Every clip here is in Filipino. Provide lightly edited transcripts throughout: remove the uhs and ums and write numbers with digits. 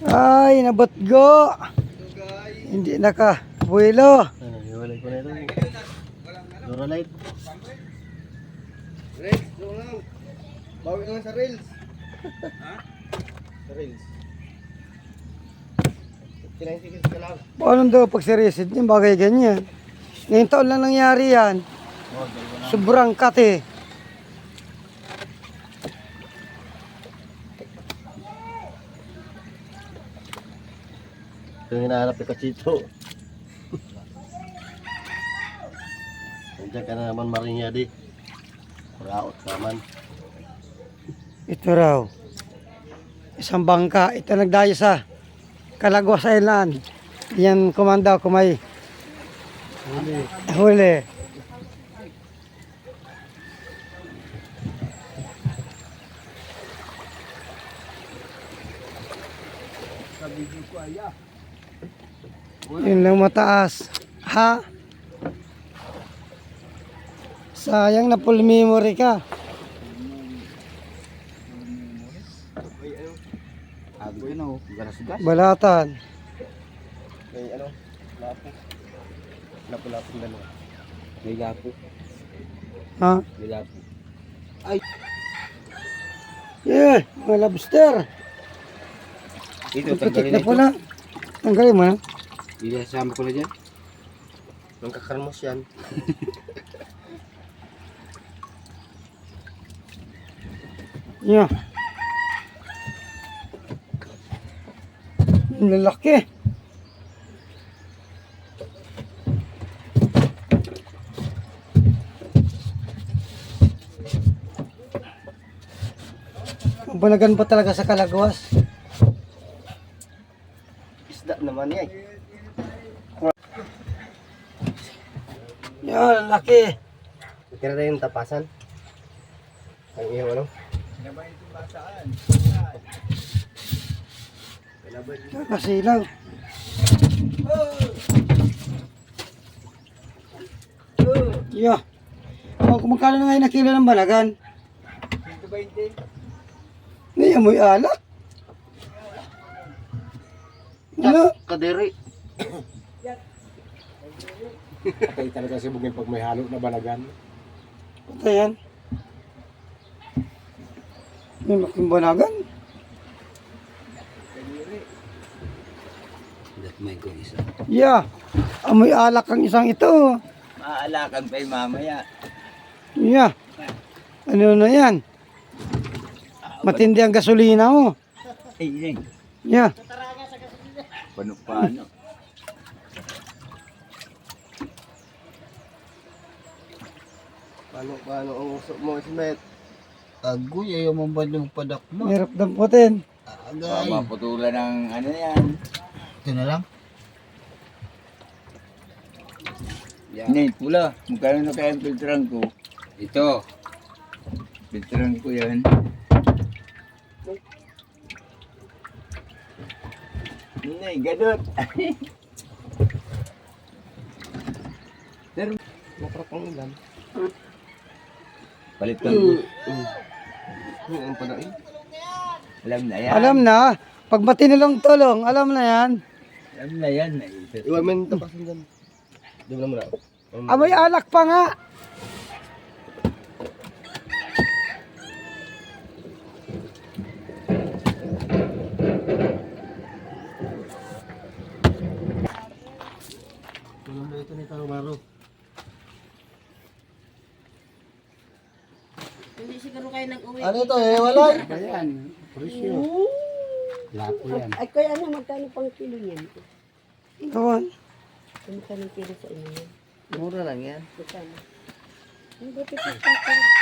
Ay, nabatgo. Hindi nakabuelo. Hiwalay ko na ito. Doralight. Reels, doon lang. Bawi naman sa reels. Ha? Sa reels. 59 seconds ka lang. Paano daw pag seryosid yung bagay ganyan? Ngayong taon lang nangyari yan. Sobrang kate. Ito yung hinahanap ni Kachito. Nandiyan ka na naman Marinyadi. Raot naman. Ito raw. Isang bangka. Ito nagdayo sa Calaguas Island. Yan kumanda kumay. Huli. Yun lang mataas. Ha? Sayang na full memory ka. Agoy na oh. Garas-gas. Balatan. May ano? Lapo. Lapo-lapo na dalawa. May lapo. Ha? May lapo. Yeah, mga lobster. Ito, Ang putik tanggalin na na ito. pula. Tanggalin mo na. Isasama ko na dyan. Nang kakarmos yan. Yeah. Ang lalaki. Banagan pa talaga sa Calaguas. Isda naman yan. Yan, laki. Tira na yung tapasan. Ang iyong ano? Kasilaw. Yeah. Oh, kung magkano na ngayon na kilo ng banagan? 120. Ngayon mo'y alak. Ano? Kadiri. Patay talaga si Bugin pag may halo na balagan. Patayan. Yung laking banagan. Datmay ko isa. Yeah. Amoy alak ang isang ito. Maalakan pa yung mamaya. Yeah. Ano na yan? Matindi ang gasolina mo. Ay, Yeah. paano? Paano ang usok mo, Ismet? Agoy, ayaw mong ba yung padakma? Hirap damputin. Agay. Maputulan ng ano yan. Ito na lang. Hindi, pula. Magkano na kaya ang filtran ko? Ito. Filtran ko yan. Hindi, gadot. Makrapang ulan. Palitan ko. Ang panain. Alam na yan. Alam na. Pag matinilong tulong, alam na yan. Alam na yan. Iwan mo yung tapasan dyan. Di mo na muna. Amoy alak pa nga. Tulong na ito ni Tarumaro. Hindi siguro kayo nag-uwi. Ano ito eh? Walay? Ayan. Presyo. Lapo yan. Ay, kaya ano, magkano pang kilo niyan? Kawan. Magkano kilo sa inyo yan? Mura lang yan. Magkano? Ang bakit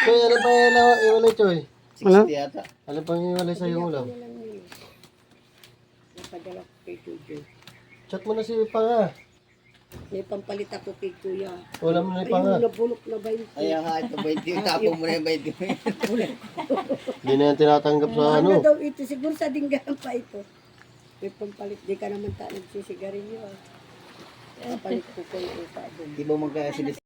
Choy, ano pa yung iwalay, Choy? 60 yata. Ano pa yung iwalay sa iyong ulam? lang yun? Napadala ko kay Tujo. Chat mo na si Panga. May pampalit ako kay Kuya. Ulam na ni Ayun, Panga. nabulok na ba yun? Ay, ito 20. Tapong mo na yung 20. Hindi na yan tinatanggap sa Ano ano. daw ito? Siguro sa dinggan pa ito. May pampalit. Di ka naman nagsisigariyo. Pampalit ko ko yung upa doon. Di mo magkasilis.